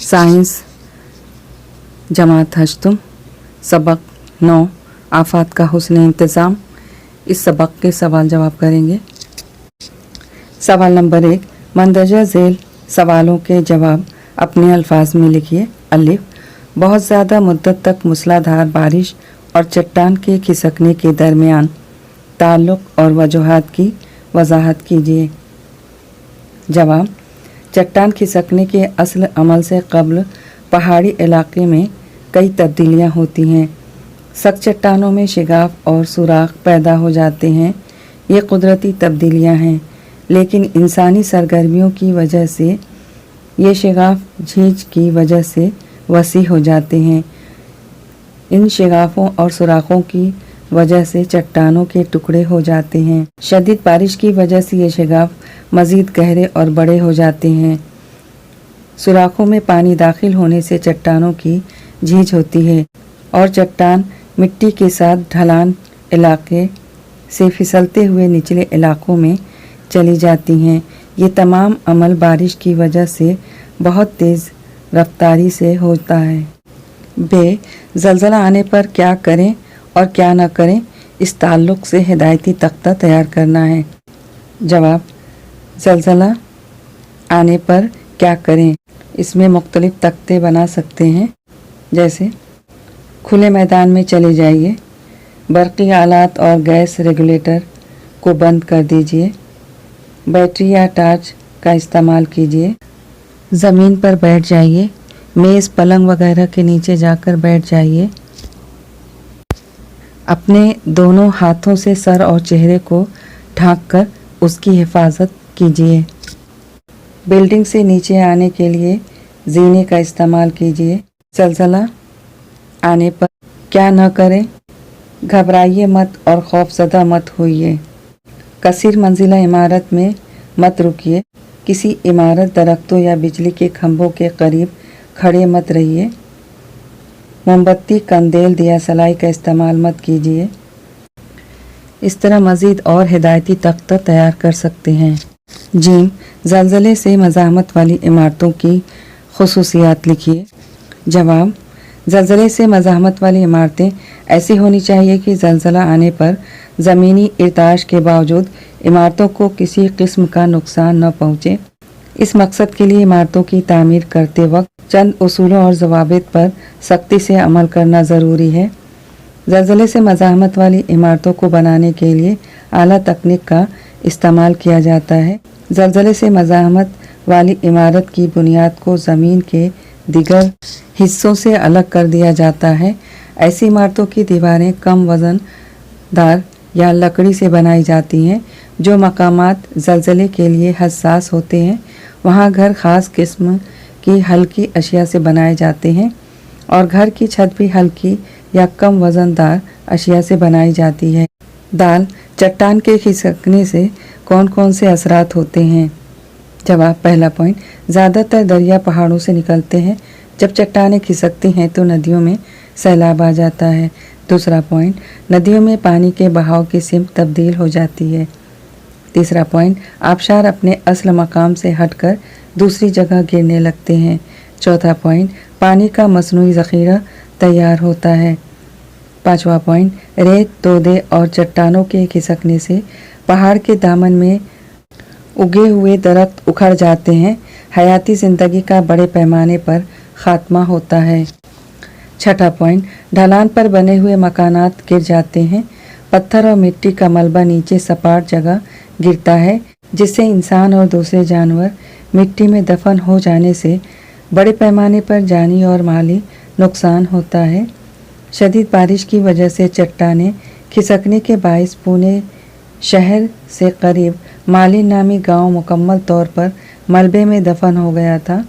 Science जमात हश्तुम सबक 9 आफात का हुस्न इंतज़ाम। इस सबक के सवाल जवाब करेंगे। सवाल नंबर 1, मंदरजा झेल सवालों के जवाब अपने अल्फाज में लिखिए। अलिफ, बहुत ज़्यादा मुद्दत तक मूसलाधार बारिश और चट्टान के खिसकने के दरमियान ताल्लुक़ और वजूहात की वजाहत कीजिए। जवाब, चट्टान खिसकने के असल अमल से कब्ल पहाड़ी इलाके में कई तब्दीलियां होती हैं। सख्त चट्टानों में शिगाफ और सुराख पैदा हो जाते हैं। ये कुदरती तब्दीलियां हैं, लेकिन इंसानी सरगर्मियों की वजह से ये शिगाफ झीज की वजह से वसी हो जाते हैं। इन शिगाफों और सुराखों की वजह से चट्टानों के टुकड़े हो जाते हैं। शदीद बारिश की वजह से ये शिगाफ मज़ीद गहरे और बड़े हो जाते हैं। सुराखों में पानी दाखिल होने से चट्टानों की झीज होती है और चट्टान मिट्टी के साथ ढलान इलाके से फिसलते हुए निचले इलाकों में चली जाती हैं। ये तमाम अमल बारिश की वजह से बहुत तेज़ रफ्तारी से होता है। बे, ज़लज़ला आने पर क्या करें और क्या न करें, इस ताल्लुक़ से हिदायती तख्ता तैयार करना है। जवाब, ज़लज़ला आने पर क्या करें, इसमें मुख्तलिफ तख्ते बना सकते हैं। जैसे खुले मैदान में चले जाइए, बर्क़ी आलात और गैस रेगुलेटर को बंद कर दीजिए, बैटरी या टार्च का इस्तेमाल कीजिए, ज़मीन पर बैठ जाइए, मेज़ पलंग वगैरह के नीचे जाकर बैठ जाइए, अपने दोनों हाथों से सर और चेहरे को ढांककर उसकी हिफाजत कीजिए। बिल्डिंग से नीचे आने के लिए जीने का इस्तेमाल कीजिए। ज़लज़ला आने पर क्या न करें, घबराइए मत और खौफज़दा मत होइए। कसीर मंजिला इमारत में मत रुकिए, किसी इमारत, दरख्तों या बिजली के खंभों के करीब खड़े मत रहिए। मोमबत्ती, कंदेल, दिया सलाई का इस्तेमाल मत कीजिए। इस तरह मज़ीद और हिदायती तख्ता तैयार कर सकते हैं। जीम, ज़लज़ले से मज़ाहमत वाली इमारतों की खुसूसियात लिखिए। जवाब, ज़लज़ले से मज़ाहमत वाली इमारतें ऐसी होनी चाहिए कि ज़लज़ला आने पर ज़मीनी इर्ताश के बावजूद इमारतों को किसी किस्म का नुकसान न पहुँचे। इस मकसद के लिए इमारतों की तामीर करते वक्त चंद उसूलों और ज़वाबित पर सख्ती से अमल करना ज़रूरी है। ज़लज़ले से मज़ाहमत वाली इमारतों को बनाने के लिए आला तकनीक का इस्तेमाल किया जाता है। ज़लज़ले से मज़ाहमत वाली इमारत की बुनियाद को ज़मीन के दीगर हिस्सों से अलग कर दिया जाता है। ऐसी इमारतों की दीवारें कम वज़नदार या लकड़ी से बनाई जाती हैं। जो मकामात ज़लज़ले के लिए हसास होते हैं, वहाँ घर ख़ास किस्म की हल्की अशिया से बनाए जाते हैं और घर की छत भी हल्की या कम वज़नदार अशिया से बनाई जाती है। दाल, चट्टान के खिसकने से कौन कौन से असरात होते हैं? जवाब, पहला पॉइंट, ज़्यादातर दरिया पहाड़ों से निकलते हैं। जब चट्टानें खिसकती हैं तो नदियों में सैलाब आ जाता है। दूसरा पॉइंट, नदियों में पानी के बहाव की सिमत तब्दील हो जाती है। तीसरा पॉइंट, आबशार अपने असल मकाम से हटकर दूसरी जगह गिरने लगते हैं। चौथा पॉइंट, पानी का मसनूई ज़ख़ीरा तैयार होता है। पाँचवा पॉइंट, रेत, तोदे और चट्टानों के खिसकने से पहाड़ के दामन में उगे हुए दरख्त उखड़ जाते हैं। हयाती ज़िंदगी का बड़े पैमाने पर ख़ात्मा होता है। छठा पॉइंट, ढलान पर बने हुए मकानात गिर जाते हैं। पत्थर और मिट्टी का मलबा नीचे सपाट जगह गिरता है, जिससे इंसान और दूसरे जानवर मिट्टी में दफन हो जाने से बड़े पैमाने पर जानी और माली नुकसान होता है। शदीद बारिश की वजह से चट्टानें खिसकने के बाइस पुणे शहर से करीब माली नामी गांव मुकम्मल तौर पर मलबे में दफन हो गया था।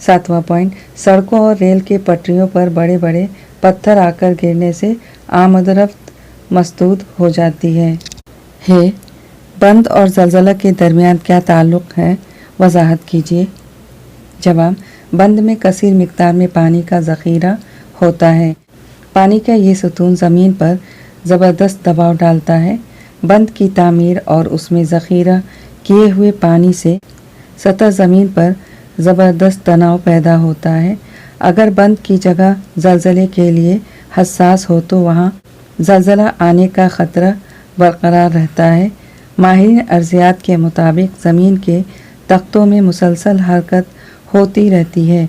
सातवां पॉइंट, सड़कों और रेल के पटरियों पर बड़े बड़े पत्थर आकर गिरने से आमदरफ्त मसदूद हो जाती है। बंद और ज़लज़ला के दरमियान क्या ताल्लुक़ है, वजाहत कीजिए। जवाब, बंद में कसीर मिक़दार में पानी का ज़ख़ीरा होता है। पानी का ये सतून ज़मीन पर ज़बरदस्त दबाव डालता है। बंद की तामीर और उसमें ज़ख़ीरा किए हुए पानी से सतह ज़मीन पर ज़बरदस्त तनाव पैदा होता है। अगर बंद की जगह ज़लज़ले के लिए हसास हो तो वहाँ ज़लज़ला आने का ख़तरा बरकरार रहता है। माहिरीन अर्ज़ियात के मुताबिक ज़मीन के तख्तों में मुसलसल हरकत होती रहती है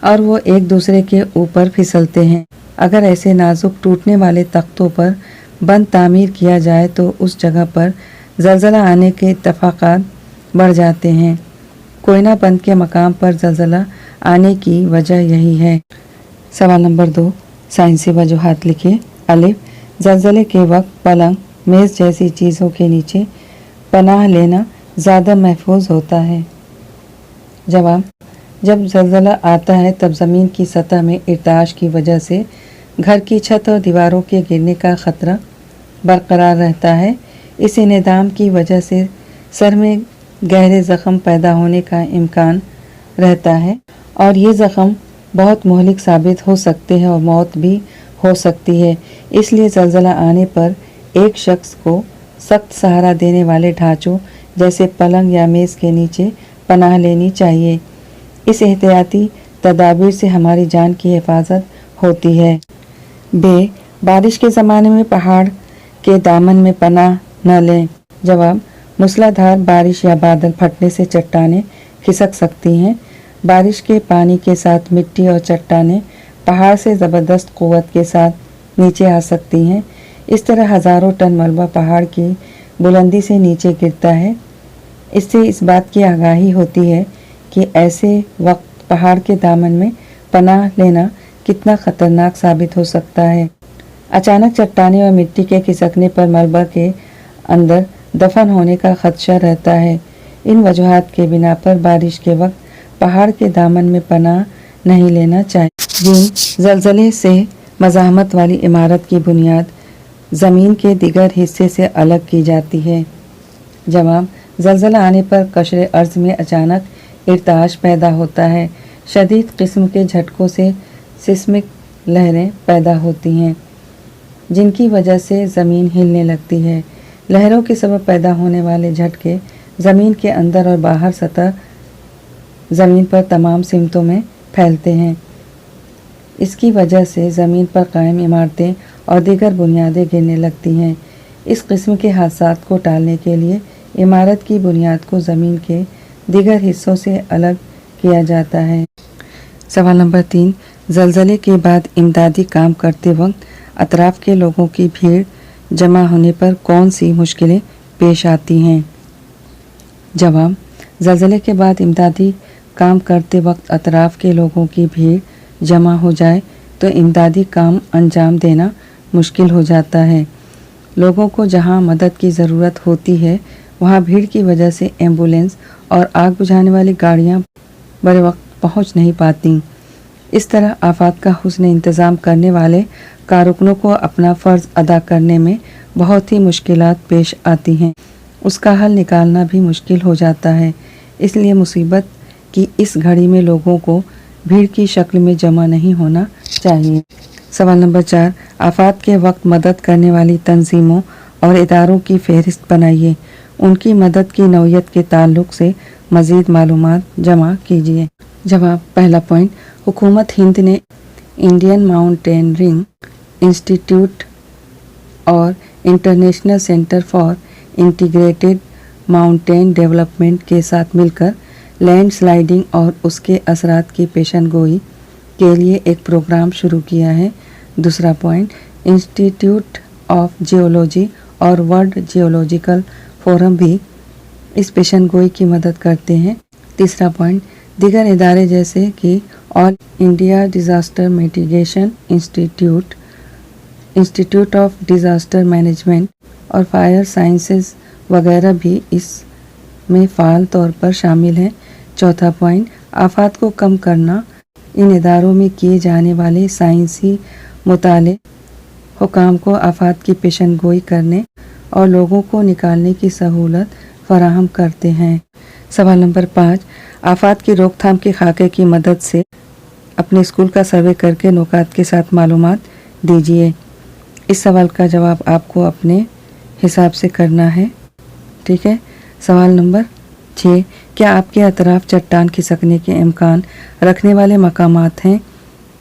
और वो एक दूसरे के ऊपर फिसलते हैं। अगर ऐसे नाजुक टूटने वाले तख्तों पर बंद तामीर किया जाए तो उस जगह पर ज़लज़ला आने के इत्तफ़ाक़ात बढ़ जाते हैं। कोयना बंद के मकाम पर ज़लज़ला आने की वजह यही है। सवाल नंबर 2, साइंसी वजूहात लिखिए। अलिफ, ज़लज़ले के वक्त पलंग, मेज़ जैसी चीज़ों के नीचे पनाह लेना ज़्यादा महफूज होता है। जवाब, जब ज़लज़ला आता है तब ज़मीन की सतह में इर्ताश की वजह से घर की छत और दीवारों के गिरने का ख़तरा बरकरार रहता है। इस इंहदाम की वजह से सर में गहरे ज़ख़म पैदा होने का इम्कान रहता है और ये ज़ख़म बहुत मुहलिक साबित हो सकते हैं और मौत भी हो सकती है। इसलिए ज़लज़ला आने पर एक शख्स को सख्त सहारा देने वाले ढांचों जैसे पलंग या मेज़ के नीचे पनाह लेनी चाहिए। इस एहतियाती तदाबीर से हमारी जान की हिफाजत होती है। बे, बारिश के ज़माने में पहाड़ के दामन में पनाह न लें। जवाब, मूसलाधार बारिश या बादल फटने से चट्टानें खिसक सकती हैं। बारिश के पानी के साथ मिट्टी और चट्टानें पहाड़ से ज़बरदस्त क़ुव्वत के साथ नीचे आ सकती हैं। इस तरह हज़ारों टन मलबा पहाड़ की बुलंदी से नीचे गिरता है। इससे इस बात की आगाही होती है कि ऐसे वक्त पहाड़ के दामन में पनाह लेना कितना ख़तरनाक साबित हो सकता है। अचानक चट्टानें और मिट्टी के खिसकने पर मलबा के अंदर दफन होने का खदशा रहता है। इन वजूहात के बिना पर बारिश के वक्त पहाड़ के दामन में पनाह नहीं लेना चाहिए। ज़लज़ले से मज़ाहमत वाली इमारत की बुनियाद ज़मीन के दिगर हिस्से से अलग की जाती है। जवाब, ज़लज़ला आने पर कशरे अर्ज़ में अचानक इर्ताश पैदा होता है। शदीद किस्म के झटकों से सिस्मिक लहरें पैदा होती हैं जिनकी वजह से ज़मीन हिलने लगती है। लहरों के सबब पैदा होने वाले झटके ज़मीन के अंदर और बाहर सतह ज़मीन पर तमाम सिमतों में फैलते हैं। इसकी वजह से ज़मीन पर कायम इमारतें और दीगर बुनियादें गिरने लगती हैं। इस किस्म के हादसात को टालने के लिए इमारत की बुनियाद को ज़मीन के दीगर हिस्सों से अलग किया जाता है। सवाल नंबर 3, ज़लज़ले के बाद इमदादी काम करते वक्त अतराफ़ के लोगों की भीड़ जमा होने पर कौन सी मुश्किलें पेश आती हैं? जवाब, ज़लज़ले के बाद इमदादी काम करते वक्त अतराफ़ के लोगों की भीड़ जमा हो जाए तो इमदादी काम अंजाम देना मुश्किल हो जाता है। लोगों को जहां मदद की ज़रूरत होती है वहां भीड़ की वजह से एम्बुलेंस और आग बुझाने वाली गाड़ियां बड़े वक्त पहुंच नहीं पाती। इस तरह आफात का हुस्न इंतज़ाम करने वाले कारकुनों को अपना फ़र्ज़ अदा करने में बहुत ही मुश्किलात पेश आती हैं। उसका हल निकालना भी मुश्किल हो जाता है। इसलिए मुसीबत की इस घड़ी में लोगों को भीड़ की शक्ल में जमा नहीं होना चाहिए। सवाल नंबर 4, आफात के वक्त मदद करने वाली तंजीमों और इदारों की फहरिस्त बनाइए। उनकी मदद की नौयत के ताल्लुक से मज़ीद मालूमात जमा कीजिए। जवाब, पहला पॉइंट, हुकूमत हिंद ने इंडियन माउंटेनियरिंग इंस्टीट्यूट और international centre for integrated mountain development के साथ मिलकर लैंड स्लाइडिंग और उसके असरात की पेशनगोई के लिए एक प्रोग्राम शुरू किया है। दूसरा पॉइंट, इंस्टीट्यूट ऑफ जियोलॉजी और वर्ल्ड जियोलॉजिकल फोरम भी इस पेशनगोई की मदद करते हैं। तीसरा पॉइंट, दीगर इदारे जैसे कि all India disaster mitigation institute, institute of disaster management और फायर साइंसेज वगैरह भी इसमें फ़ाल तौर पर शामिल हैं। चौथा पॉइंट, आफात को कम करना। इन इदारों में किए जाने वाले साइंसी मुताले हुकाम को आफात की पेशनगोई करने और लोगों को निकालने की सहूलत फराहम करते हैं। सवाल नंबर 5, आफात की रोकथाम के खाके की मदद से अपने स्कूल का सर्वे करके नुकात के साथ मालूमात दीजिए। इस सवाल का जवाब आपको अपने हिसाब से करना है। ठीक है। सवाल नंबर 6, क्या आपके अतराफ चट्टान खिसकने के इम्कान रखने वाले मकामात हैं?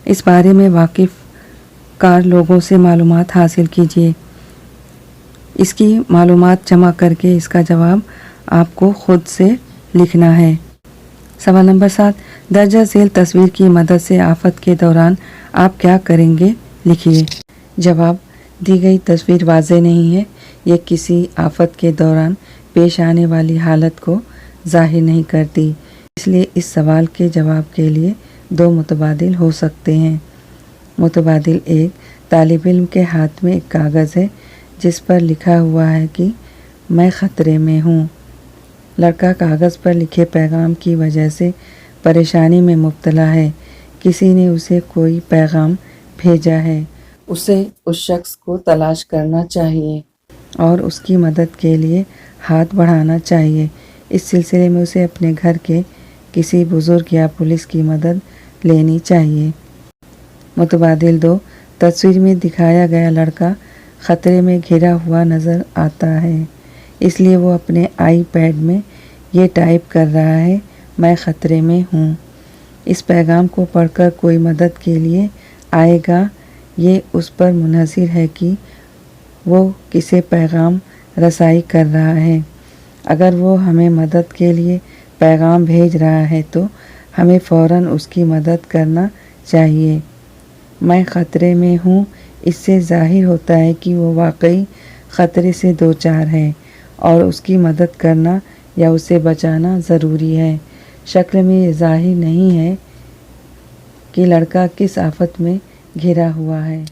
इस बारे में वाकिफ़ कार लोगों से मालूमात हासिल कीजिए। इसकी मालूमात जमा करके इसका जवाब आपको खुद से लिखना है। सवाल नंबर 7, दर्जा झेल तस्वीर की मदद से आफत के दौरान आप क्या करेंगे? लिखिए। जवाब, दी गई तस्वीर वाज़ेह नहीं है। ये किसी आफत के दौरान पेश आने वाली हालत को ज़ाहिर नहीं करती, इसलिए इस सवाल के जवाब के लिए 2 मुतबादिल हो सकते हैं। मुतबादिल 1, तालिब इल्म के हाथ में एक कागज़ है जिस पर लिखा हुआ है कि मैं ख़तरे में हूँ। लड़का कागज़ पर लिखे पैगाम की वजह से परेशानी में मुब्तला है। किसी ने उसे कोई पैगाम भेजा है। उसे उस शख्स को तलाश करना चाहिए और उसकी मदद के लिए हाथ बढ़ाना चाहिए। इस सिलसिले में उसे अपने घर के किसी बुज़ुर्ग या पुलिस की मदद लेनी चाहिए। मुतबादिल 2, तस्वीर में दिखाया गया लड़का ख़तरे में घिरा हुआ नज़र आता है, इसलिए वो अपने आईपैड में ये टाइप कर रहा है, मैं ख़तरे में हूँ। इस पैगाम को पढ़कर कोई मदद के लिए आएगा, ये उस पर मुनहसिर है कि वो किसे पैगाम रसाई कर रहा है। अगर वो हमें मदद के लिए पैगाम भेज रहा है तो हमें फ़ौरन उसकी मदद करना चाहिए। मैं ख़तरे में हूँ, इससे ज़ाहिर होता है कि वो वाकई ख़तरे से दो चार है और उसकी मदद करना या उसे बचाना ज़रूरी है। शक्ल में ये ज़ाहिर नहीं है कि लड़का किस आफत में घिरा हुआ है।